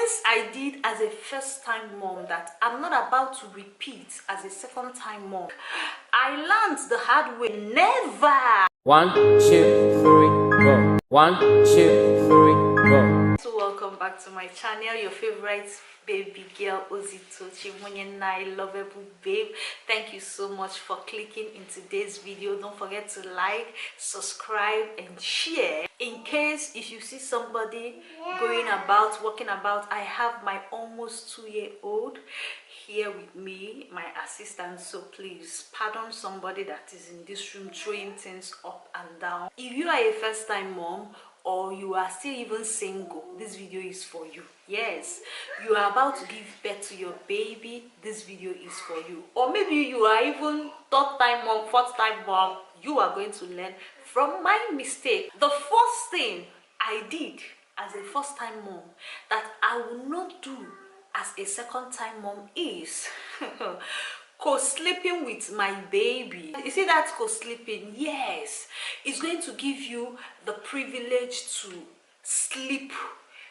things I did as a first-time mom that I'm not about to repeat as a second-time mom. I learned the hard way. Never. 1, 2, 3, go. 1, 2, 3, go. So welcome back to my channel, your favorite baby girl Ozito Chimunyenai, lovable babe. Thank you so much for clicking in today's video. Don't forget to like, subscribe and share. In case if you see somebody going about, walking about, I have my almost 2-year-old here with me, my assistant, so please pardon somebody that is in this room throwing things up and down. If you are a first-time mom or you are still even single, this video is for you. Yes, you are about to give birth to your baby, this video is for you. Or maybe you are even third-time mom, fourth-time mom, you are going to learn from my mistake. The first thing I did as a first-time mom that I will not do as a second-time mom is co-sleeping with my baby. You see that co-sleeping? Yes, it's going to give you the privilege to sleep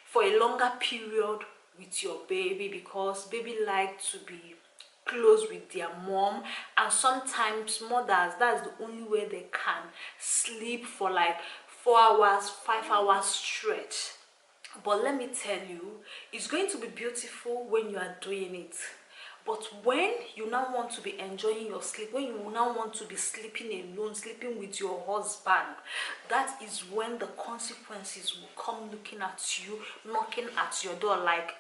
for a longer period with your baby, because baby like to be close with their mom, and sometimes mothers, that's the only way they can sleep for like 4 hours, 5 hours stretch. But let me tell you, it's going to be beautiful when you are doing it. But when you now want to be enjoying your sleep, when you now want to be sleeping alone, sleeping with your husband, that is when the consequences will come looking at you, knocking at your door like,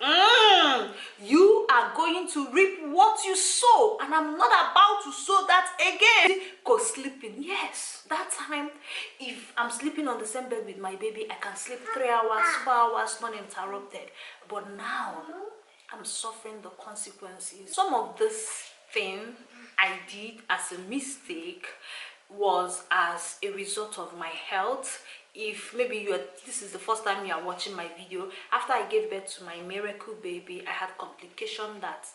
you are going to reap what you sow, and I'm not about to sow that again. Go sleeping. Yes, that time, if I'm sleeping on the same bed with my baby, I can sleep 3 hours, 4 hours, uninterrupted. But now, I'm suffering the consequences. Some of this thing I did as a mistake was as a result of my health. If maybe this is the first time you are watching my video, after I gave birth to my miracle baby, I had complication that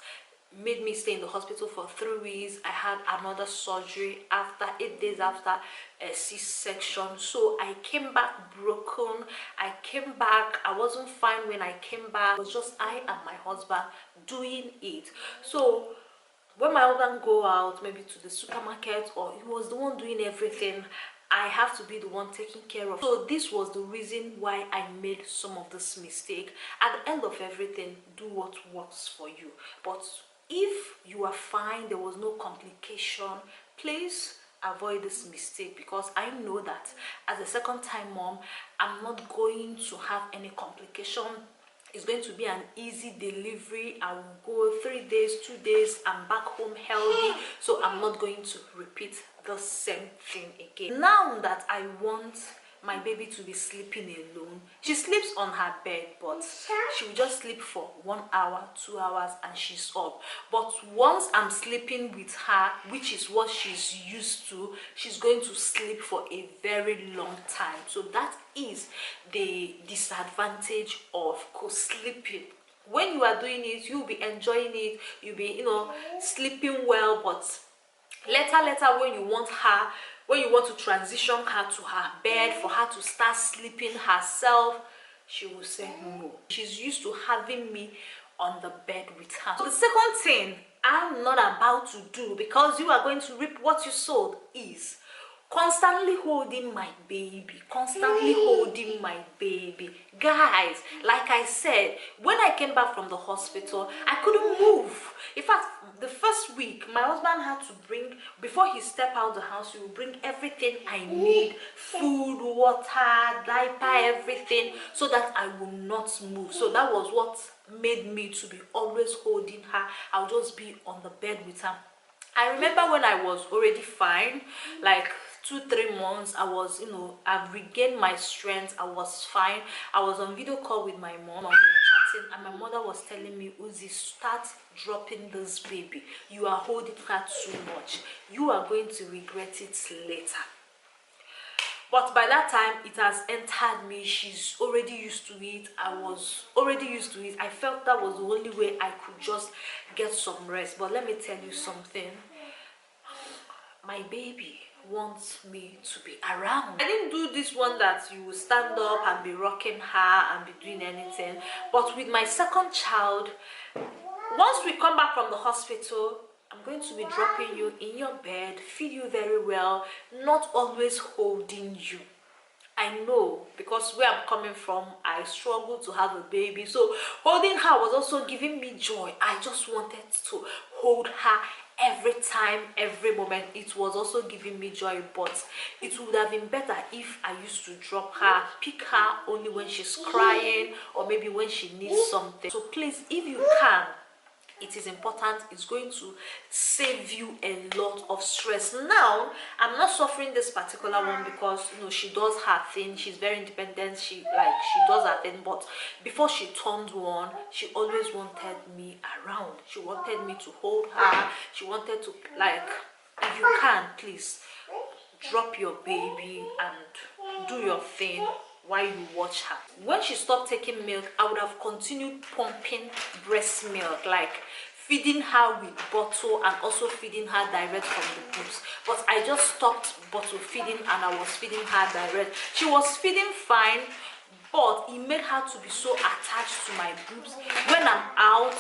made me stay in the hospital for 3 weeks. I had another surgery after 8 days after a C-section, so I came back broken. I came back, I wasn't fine when I came back. It was just I and my husband doing it. So when my husband go out maybe to the supermarket, or he was the one doing everything, I have to be the one taking care of. So this was the reason why I made some of this mistake. At the end of everything, do what works for you. But if you are fine, there was no complication, please avoid this mistake, because I know that as a second-time mom, I'm not going to have any complication. It's going to be an easy delivery. I will go 3 days, 2 days, I'm back home healthy, so I'm not going to repeat the same thing again. Now that I want my baby to be sleeping alone, she sleeps on her bed, but she will just sleep for 1 hour, 2 hours, and she's up. But once I'm sleeping with her, which is what she's used to, she's going to sleep for a very long time. So that is the disadvantage of co-sleeping. When you are doing it, you'll be enjoying it, you'll be sleeping well, but later when you want her, when you want to transition her to her bed for her to start sleeping herself, she will say no. She's used to having me on the bed with her. So the second thing I'm not about to do, because you are going to reap what you sowed, is constantly holding my baby, guys. Like I said, when I came back from the hospital, I couldn't move. In fact, the first week my husband had to bring, before he stepped out the house, he will bring everything I need, food, water, diaper, everything, so that I will not move. So that was what made me to be always holding her. I'll just be on the bed with her. I remember when I was already fine, like 2-3 months, I was, I've regained my strength, I was fine. I was on video call with my mom, and we were chatting, and my mother was telling me, Uzi, start dropping this baby. You are holding her too much. You are going to regret it later. But by that time, it has entered me. She's already used to it. I was already used to it. I felt that was the only way I could just get some rest. But let me tell you something. My baby wants me to be around. I didn't do this one that you will stand up and be rocking her and be doing anything. But with my second child, once we come back from the hospital, I'm going to be dropping you in your bed, feed you very well, not always holding you. I know, because where I'm coming from, I struggled to have a baby, so holding her was also giving me joy. I just wanted to hold her every time, every moment. It was also giving me joy, but it would have been better if I used to drop her, pick her only when she's crying or maybe when she needs something. So please, if you can, it is important. It's going to save you a lot of stress. Now I'm not suffering this particular one because, you know, she does her thing, she's very independent, she does her thing. But before she turned one, she always wanted me around. She wanted me to hold her. She wanted to, like, if you can, please drop your baby and do your thing while you watch her. When she stopped taking milk, I would have continued pumping breast milk, like feeding her with bottle and also feeding her direct from the boobs. But I just stopped bottle feeding and I was feeding her direct. She was feeding fine, but it made her to be so attached to my boobs. When I'm out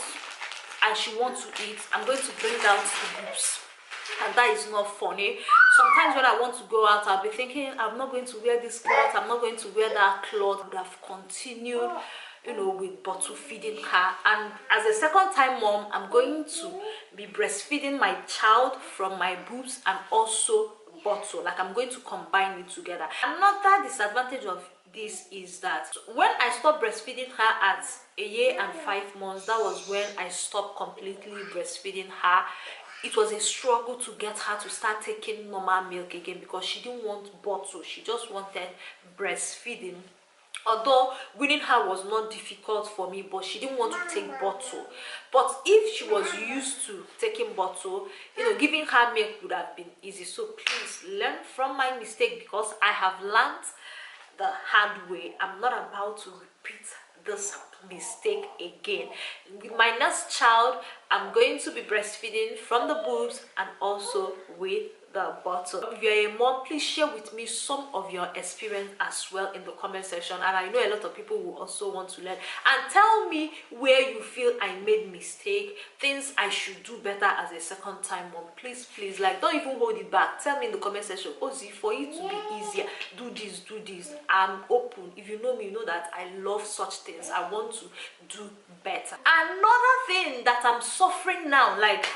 and she wants to eat, I'm going to bring out the boobs. And that is not funny. Sometimes when I want to go out, I'll be thinking, I'm not going to wear this cloth, I'm not going to wear that cloth. I would have continued, you know, with bottle feeding her. And as a second time mom, I'm going to be breastfeeding my child from my boobs and also bottle. Like, I'm going to combine it together. Another disadvantage of this is that when I stopped breastfeeding her at 1 year and 5 months, that was when I stopped completely breastfeeding her. It was a struggle to get her to start taking normal milk again because she didn't want bottle. She just wanted breastfeeding. Although weaning her was not difficult for me, but she didn't want to take bottle. But if she was used to taking bottle, you know, giving her milk would have been easy. So please learn from my mistake, because I have learned the hard way. I'm not about to repeat this mistake again. With my next child, I'm going to be breastfeeding from the boobs and also with the bottle. If you're a mom, please share with me some of your experience as well in the comment section, and I know a lot of people will also want to learn. And tell me where you feel I made mistake, things I should do better as a second time mom. Please, like, don't even hold it back. Tell me in the comment section, Ozzy, for it to be easier, do this. I'm open. If you know me, you know that I love such things. I want to do better. Another thing that I'm suffering now, like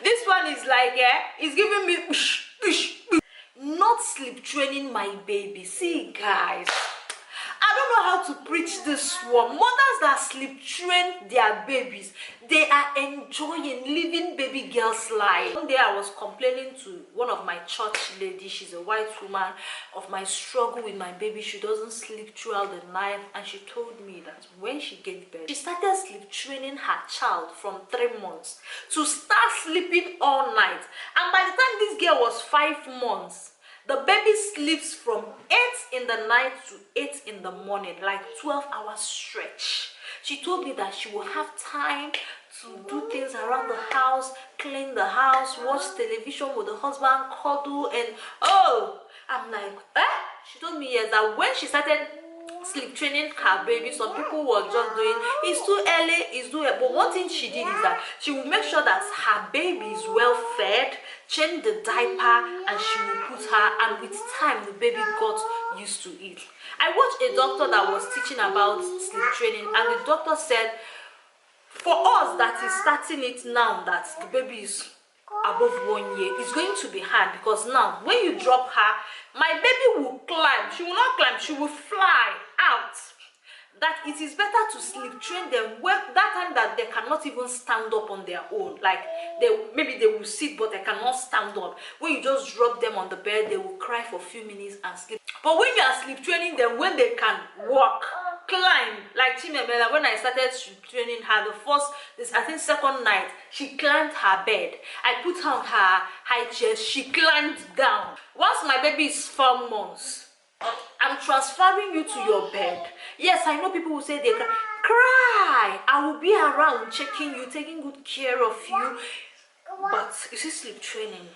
this one is like, it's giving me not sleep training my baby. See guys, I don't know how to preach this one. Mothers that sleep train their babies, they are enjoying living baby girl's life. One day I was complaining to one of my church ladies, she's a white woman, of my struggle with my baby. She doesn't sleep throughout the night, and she told me that when she gave birth, she started sleep training her child from 3 months to start sleeping all night. And by the time this girl was 5 months, the baby sleeps from 8 in the night to 8 in the morning, like 12 hours stretch. She told me that she will have time to do things around the house, clean the house, watch television with the husband, cuddle, and oh, I'm like, She told me, yes, that when she started sleep training her baby, some people were just doing, it's too early, it's too early. But one thing she did is that she will make sure that her baby is well fed, change the diaper, and she will put her, and with time the baby got used to it. I watched a doctor that was teaching about sleep training, and the doctor said for us that is starting it now, that the baby is above 1 year, it's going to be hard, because now when you drop her, my baby will climb. She will not climb, she will fly out. That it is better to sleep train them when that time that they cannot even stand up on their own. Like maybe they will sit but they cannot stand up. When you just drop them on the bed, they will cry for a few minutes and sleep. But when you are sleep training them, when they can walk, climb, like Chimemela, when I started training her, I think second night, she climbed her bed. I put her on her high chair, she climbed down. Once my baby is 4 months, I'm transferring you to your bed. Yes, I know people will say they cry. I will be around checking you, taking good care of you. But you see, sleep training,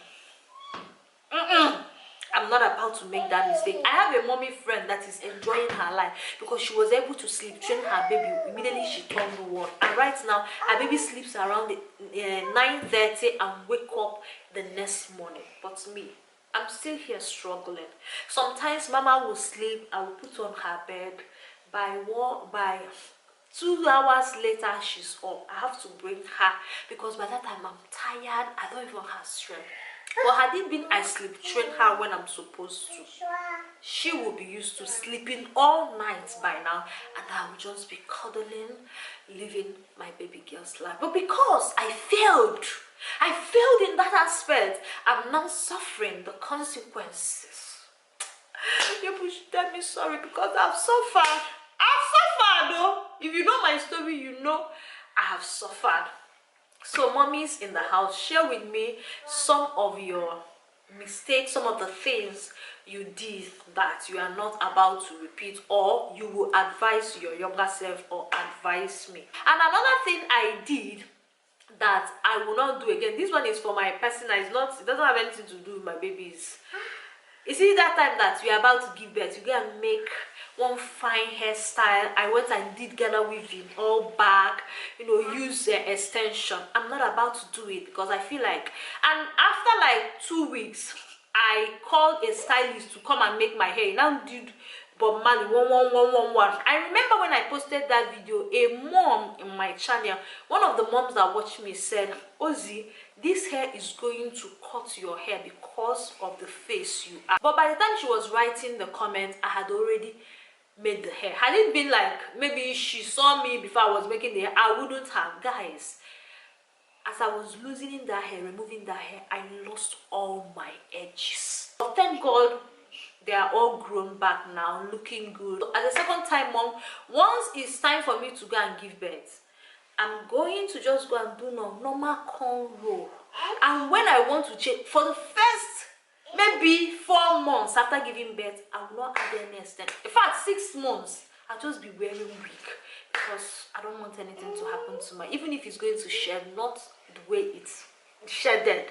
I'm not about to make that mistake. I have a mommy friend that is enjoying her life because she was able to sleep, train her baby immediately she turned 1. And right now, her baby sleeps around 9:30 and wake up the next morning. But me, I'm still here struggling. Sometimes Mama will sleep, I will put on her bed. By 2 hours later, she's up. I have to bring her because by that time I'm tired. I don't even have strength. But had it been I sleep train her when I'm supposed to, she will be used to sleeping all night by now, and I will just be cuddling, living my baby girl's life. But because I failed in that aspect, I'm now suffering the consequences. You should tell me sorry because I've suffered. Though. If you know my story, you know I have suffered. So mommies in the house, share with me some of your mistakes, some of the things you did that you are not about to repeat, or you will advise your younger self or advise me. And another thing I did that I will not do again, this one is for my personal, it doesn't have anything to do with my babies. You see, that time that we are about to give birth, you go and make one fine hairstyle. I went and did Ghana weaving all back, use extension. I'm not about to do it because I feel like, and after like 2 weeks, I called a stylist to come and make my hair. Now did Bob Marley 11111. I remember when I posted that video, a mom in my channel, one of the moms that watched me said, Ozzy, this hair is going to cut your hair because of the face you are. But by the time she was writing the comments, I had already made the hair. Had it been like maybe she saw me before I was making the hair, I wouldn't have. Guys, as I was losing that hair, removing that hair, I lost all my edges. But thank God they are all grown back now, looking good. As a second time mom, once it's time for me to go and give birth, I'm going to just go and do normal cornrow. And when I want to change, for the first maybe 4 months after giving birth, I will not add any extent. In fact, 6 months, I'll just be wearing wig because I don't want anything to happen to my, even if it's going to shed, not the way it's shedded.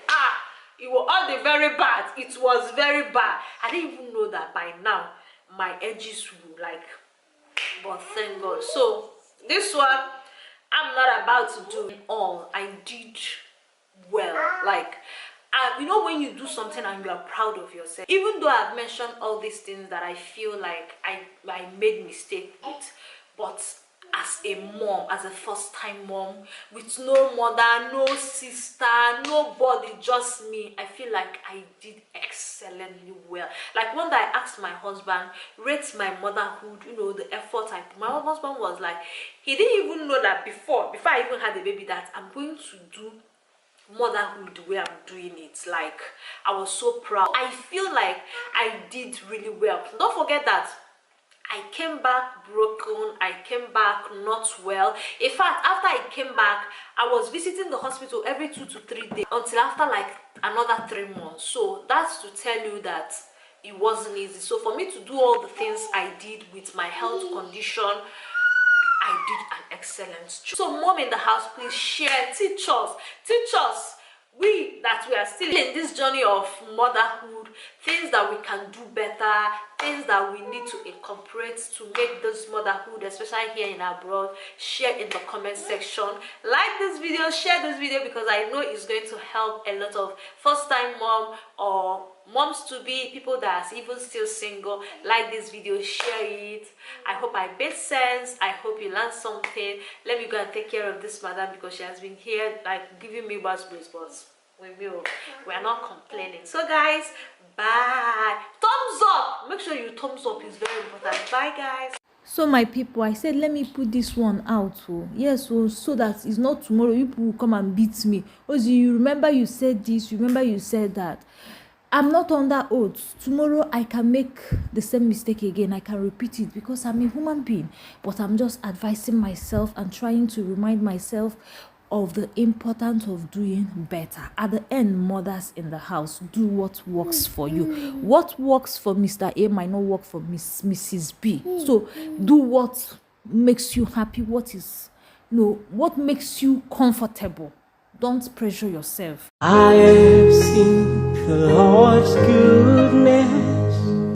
It was all the very bad. It was very bad. I didn't even know that by now my edges will but thank God. So this one, I'm not about to do it all. I did well. When you do something and you are proud of yourself, even though I've mentioned all these things that I feel like I made mistake with, but as a mom, as a first-time mom, with no mother, no sister, nobody, just me, I feel like I did excellently well. Like one day I asked my husband, rate my motherhood, the effort I put. My husband was like, he didn't even know that before I even had a baby, that I'm going to do motherhood the way I'm doing it. Like, I was so proud. I feel like I did really well. Don't forget that I came back broken. I came back not well. In fact, after I came back, I was visiting the hospital every 2 to 3 days until after like another 3 months. So that's to tell you that it wasn't easy. So for me to do all the things I did with my health condition, I did an excellent job. So mom in the house, please share, teach us, we that we are still in this journey of motherhood, things that we can do better, things that we need to incorporate to make this motherhood, especially here in abroad. Share in the comment section. Like this video, share this video, because I know it's going to help a lot of first-time mom or moms to be, people that are even still single. Like this video, share it. I hope I made sense. I hope you learned something. Let me go and take care of this madam because she has been here like giving me buzz, we are not complaining. So guys, bye. Thumbs up. Make sure you thumbs up, is very important. Bye guys. So my people, I said let me put this one out. Yes, so that it's not tomorrow people will come and beat me. Ozzy, you remember you said this, you remember you said that. I'm not under oath. Tomorrow I can make the same mistake again. I can repeat it because I'm a human being. But I'm just advising myself and trying to remind myself of the importance of doing better. At the end, mothers in the house, do what works for you. What works for Mr. A might not work for Mrs. B. So do what makes you happy, what makes you comfortable. Don't pressure yourself. I have seen the Lord's goodness